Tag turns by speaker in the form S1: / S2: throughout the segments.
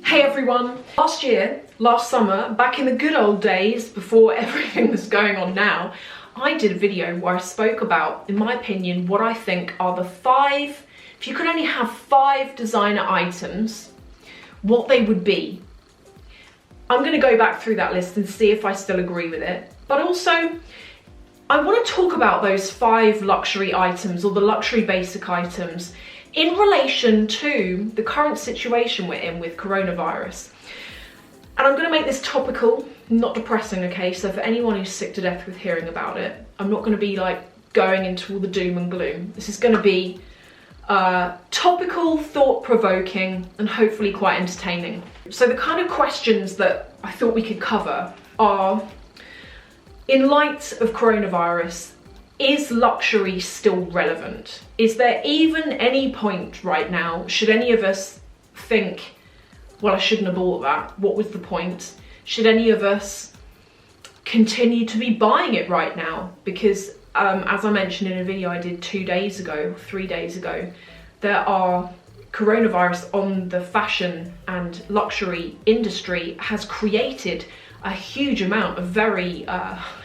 S1: Hey everyone! Last summer, back in the good old days before everything that's going on now, I did a video where I spoke about, in my opinion, what I think are the 5, if you could only have 5 designer items, what they would be. I'm going to go back through that list and see if I still agree with it. But also, I want to talk about those 5 luxury items, or the luxury basic items, in relation to the current situation we're in with coronavirus. And I'm going to make this topical, not depressing, okay? So for anyone who's sick to death with hearing about it, I'm not going to be like going into all the doom and gloom. This is going to be topical, thought-provoking, and hopefully quite entertaining. So the kind of questions that I thought we could cover are, in light of coronavirus, is luxury still relevant? Is there even any point right now, should any of us think, well, I shouldn't have bought that, what was the point? Should any of us continue to be buying it right now? Because as I mentioned in a video I did 3 days ago, there are coronavirus on the fashion and luxury industry has created a huge amount of very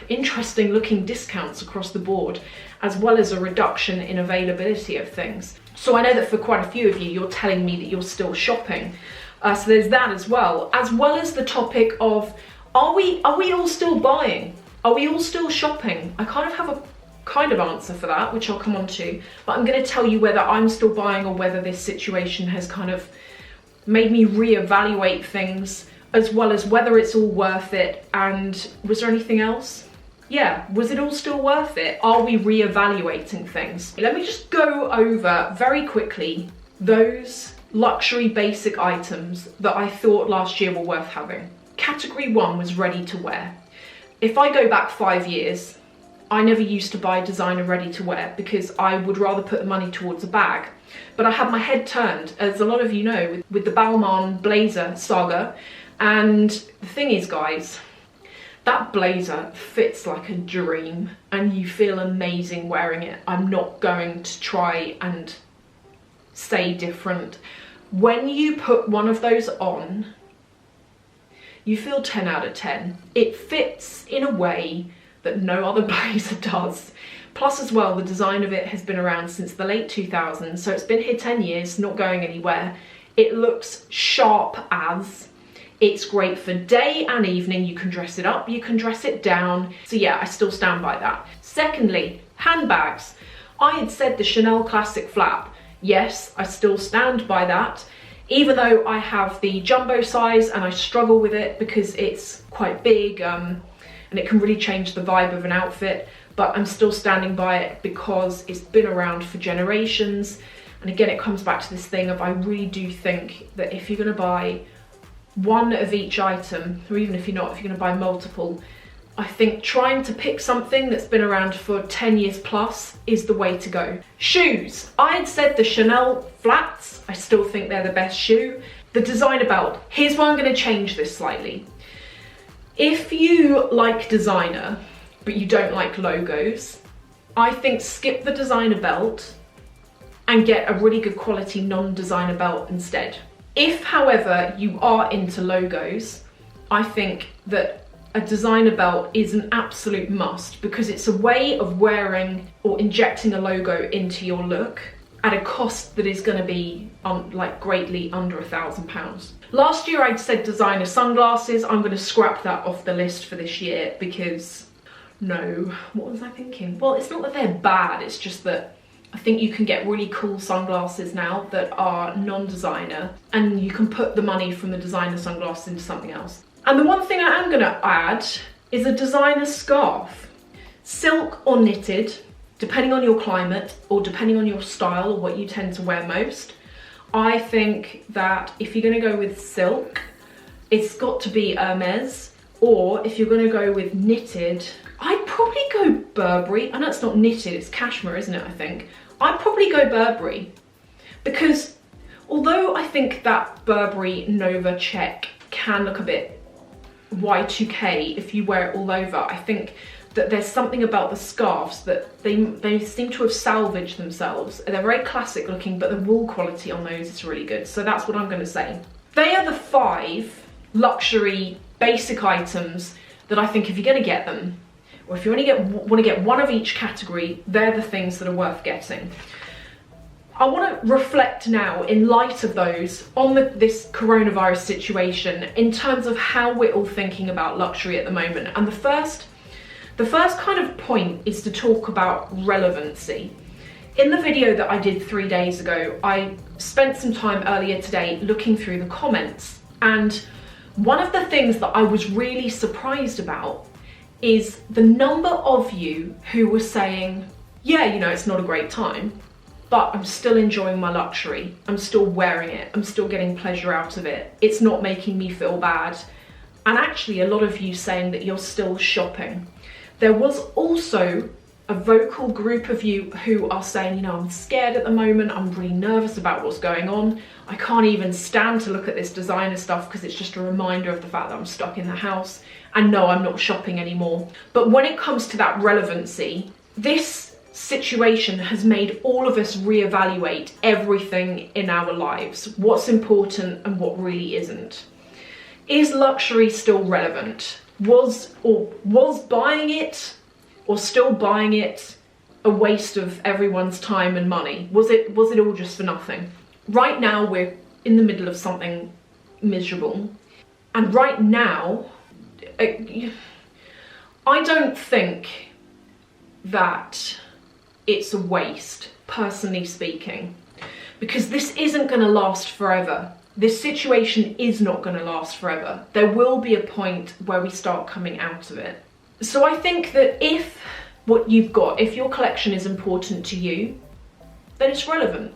S1: interesting looking discounts across the board, as well as a reduction in availability of things. So I know that for quite a few of you, you're telling me that you're still shopping. So there's that as well as the topic of, are we all still buying? Are we all still shopping? I kind of have a answer for that, which I'll come on to, but I'm going to tell you whether I'm still buying or whether this situation has kind of made me reevaluate things, as well as whether it's all worth it. And was there anything else? Yeah, was it all still worth it? Are we reevaluating things? Let me just go over very quickly those luxury basic items that I thought last year were worth having. Category 1 was ready to wear. If I go back 5 years, I never used to buy designer ready to wear because I would rather put the money towards a bag. But I had my head turned, as a lot of you know, with the Balmain blazer saga. And the thing is, guys, that blazer fits like a dream and you feel amazing wearing it. I'm not going to try and say different. When you put one of those on, you feel 10 out of 10. It fits in a way that no other blazer does. Plus as well, the design of it has been around since the late 2000s, so it's been here 10 years, not going anywhere. It looks sharp as. It's great for day and evening. You can dress it up, you can dress it down. So yeah, I still stand by that. Secondly, handbags. I had said the Chanel Classic Flap. Yes, I still stand by that. Even though I have the jumbo size and I struggle with it because it's quite big and it can really change the vibe of an outfit, but I'm still standing by it because it's been around for generations. And again, it comes back to this thing of, I really do think that if you're going to buy one of each item, or even if you're not, if you're going to buy multiple, I think trying to pick something that's been around for 10 years plus is the way to go. Shoes. I had said the Chanel flats. I still think they're the best shoe. The designer belt. Here's why I'm going to change this slightly. If you like designer, but you don't like logos, I think skip the designer belt and get a really good quality non-designer belt instead. If, however, you are into logos, I think that a designer belt is an absolute must because it's a way of wearing or injecting a logo into your look at a cost that is going to be like greatly under £1,000. Last year I'd said designer sunglasses. I'm going to scrap that off the list for this year because, no, what was I thinking? Well, it's not that they're bad, it's just that I think you can get really cool sunglasses now that are non-designer and you can put the money from the designer sunglasses into something else. And the one thing I am going to add is a designer scarf. Silk or knitted, depending on your climate or depending on your style or what you tend to wear most. I think that if you're going to go with silk, it's got to be Hermes, or if you're going to go with knitted, I'd probably go Burberry. I know it's not knitted, it's cashmere, isn't it, I think. I'd probably go Burberry because although I think that Burberry Nova check can look a bit Y2K if you wear it all over, I think that there's something about the scarves that they seem to have salvaged themselves. They're very classic looking, but the wool quality on those is really good. So that's what I'm going to say. They are the 5 luxury basic items that I think if you're going to get them, or if you want to get one of each category, they're the things that are worth getting. I want to reflect now, in light of those, on this coronavirus situation in terms of how we're all thinking about luxury at the moment. And the first kind of point is to talk about relevancy. In the video that I did 3 days ago, I spent some time earlier today looking through the comments, and one of the things that I was really surprised about is the number of you who were saying, yeah, you know, it's not a great time, but I'm still enjoying my luxury. I'm still wearing it. I'm still getting pleasure out of it. It's not making me feel bad. And actually a lot of you saying that you're still shopping. There was also a vocal group of you who are saying, you know, I'm scared at the moment. I'm really nervous about what's going on. I can't even stand to look at this designer stuff because it's just a reminder of the fact that I'm stuck in the house. And no, I'm not shopping anymore. But when it comes to that relevancy, this situation has made all of us reevaluate everything in our lives, what's important and what really isn't. Is luxury still relevant? Was buying it or still buying it a waste of everyone's time and money? Was it all just for nothing? Right now we're in the middle of something miserable, and right now I don't think that it's a waste, personally speaking, because this isn't going to last forever. This situation is not going to last forever. There will be a point where we start coming out of it. So I think that if what you've got, if your collection is important to you, then it's relevant.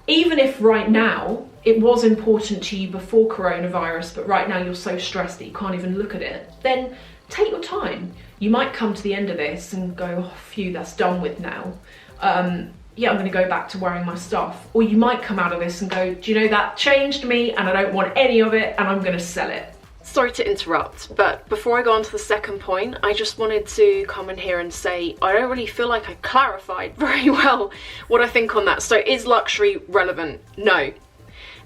S1: Even if right now it was important to you before coronavirus, but right now you're so stressed that you can't even look at it, then take your time. You might come to the end of this and go, oh, phew, that's done with now. Yeah, I'm going to go back to wearing my stuff. Or you might come out of this and go, do you know, that changed me and I don't want any of it and I'm going to sell it. Sorry to interrupt, but before I go on to the second point, I just wanted to come in here and say I don't really feel like I clarified very well what I think on that. So is luxury relevant? No.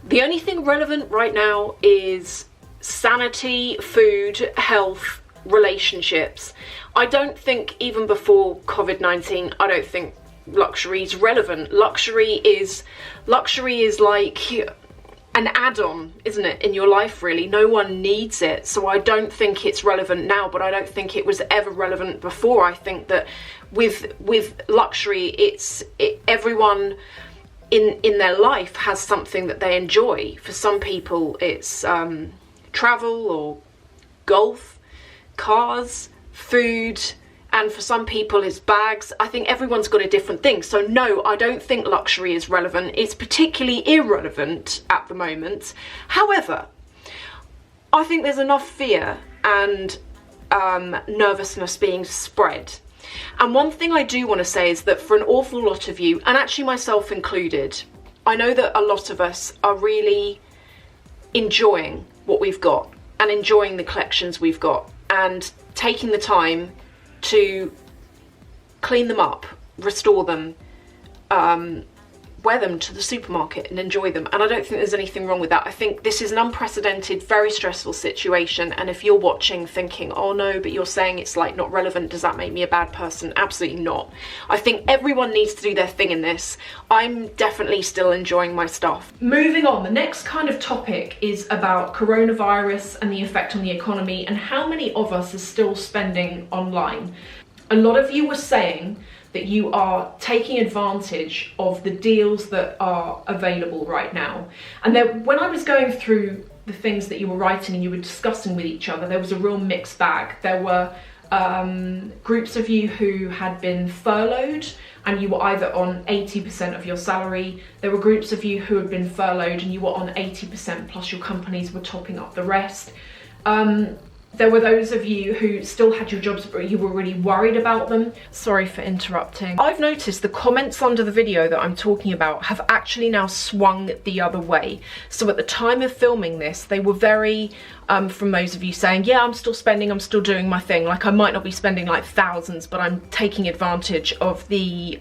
S1: The only thing relevant right now is sanity, food, health, relationships. I don't think even before COVID-19, I don't think luxury is relevant. Luxury is like an add-on, isn't it, in your life, really? No one needs it. So I don't think it's relevant now, but I don't think it was ever relevant before. I think that with luxury, everyone in their life has something that they enjoy. For some people, it's travel or golf, cars, food, and for some people it's bags. I think everyone's got a different thing. So no, I don't think luxury is relevant. It's particularly irrelevant at the moment. However, I think there's enough fear and nervousness being spread. And one thing I do want to say is that for an awful lot of you, and actually myself included, I know that a lot of us are really enjoying what we've got and enjoying the collections we've got and taking the time to clean them up, restore them, wear them to the supermarket and enjoy them. And I don't think there's anything wrong with that. I think this is an unprecedented, very stressful situation. And if you're watching thinking, oh no, but you're saying it's like not relevant, does that make me a bad person? Absolutely not. I think everyone needs to do their thing in this. I'm definitely still enjoying my stuff. Moving on, the next kind of topic is about coronavirus and the effect on the economy and how many of us are still spending online. A lot of you were saying that you are taking advantage of the deals that are available right now. And when I was going through the things that you were writing and you were discussing with each other, there was a real mixed bag. There were groups of you who had been furloughed and you were either on 80% of your salary. There were groups of you who had been furloughed and you were on 80% plus your companies were topping up the rest. There were those of you who still had your jobs but you were really worried about them. Sorry for interrupting. I've noticed the comments under the video that I'm talking about have actually now swung the other way. So at the time of filming this, they were very, from those of you saying, yeah, I'm still spending, I'm still doing my thing. Like I might not be spending like thousands, but I'm taking advantage of the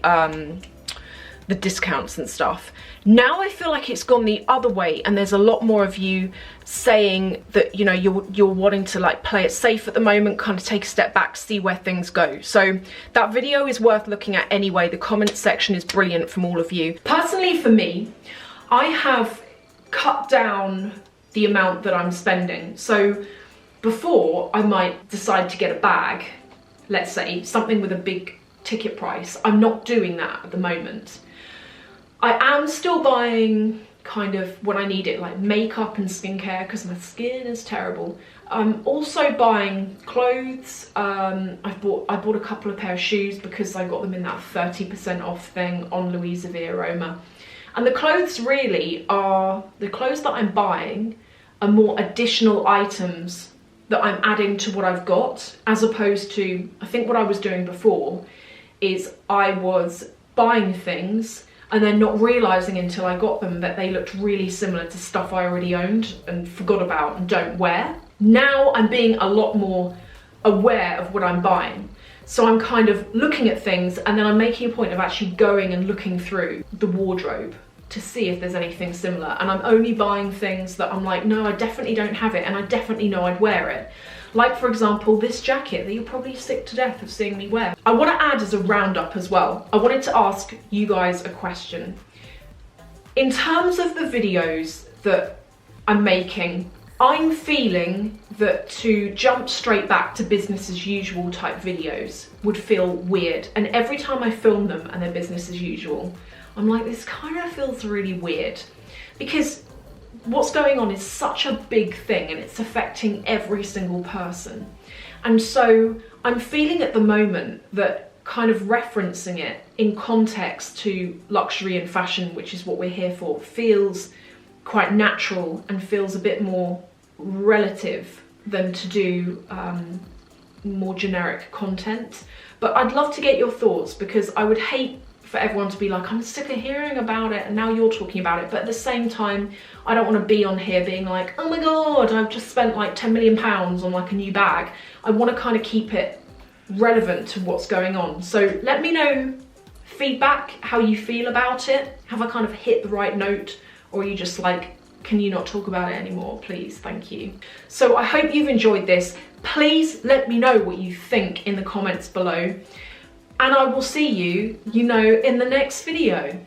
S1: the discounts and stuff. Now I feel like it's gone the other way, and there's a lot more of you saying that, you know, you're wanting to like play it safe at the moment, kind of take a step back, see where things go. So that video is worth looking at anyway. The comment section is brilliant from all of you. Personally for me, I have cut down the amount that I'm spending. So before I might decide to get a bag, let's say something with a big ticket price, I'm not doing that at the moment. I am still buying kind of when I need it, like makeup and skincare, because my skin is terrible. I'm also buying clothes. I bought a couple of pair of shoes because I got them in that 30% off thing on Louisa V Aroma. And the clothes really are, the clothes that I'm buying are more additional items that I'm adding to what I've got, as opposed to, I think what I was doing before is I was buying things and then not realising until I got them that they looked really similar to stuff I already owned and forgot about and don't wear. Now I'm being a lot more aware of what I'm buying. So I'm kind of looking at things and then I'm making a point of actually going and looking through the wardrobe to see if there's anything similar. And I'm only buying things that I'm like, no, I definitely don't have it and I definitely know I'd wear it. Like, for example, this jacket that you're probably sick to death of seeing me wear. I want to add as a roundup as well, I wanted to ask you guys a question. In terms of the videos that I'm making, I'm feeling that to jump straight back to business as usual type videos would feel weird. And every time I film them and they're business as usual, I'm like, this kind of feels really weird. Because what's going on is such a big thing and it's affecting every single person. And so I'm feeling at the moment that kind of referencing it in context to luxury and fashion, which is what we're here for, feels quite natural and feels a bit more relative than to do more generic content. But I'd love to get your thoughts, because I would hate for everyone to be like, I'm sick of hearing about it and now you're talking about it. But at the same time, I don't want to be on here being like, oh my god, I've just spent like 10 million pounds on like a new bag. I want to kind of keep it relevant to what's going on. So let me know feedback, how you feel about it. Have I kind of hit the right note, or are you just like, can you not talk about it anymore, please? Thank you. So I hope you've enjoyed this. Please let me know what you think in the comments below. And I will see you, in the next video.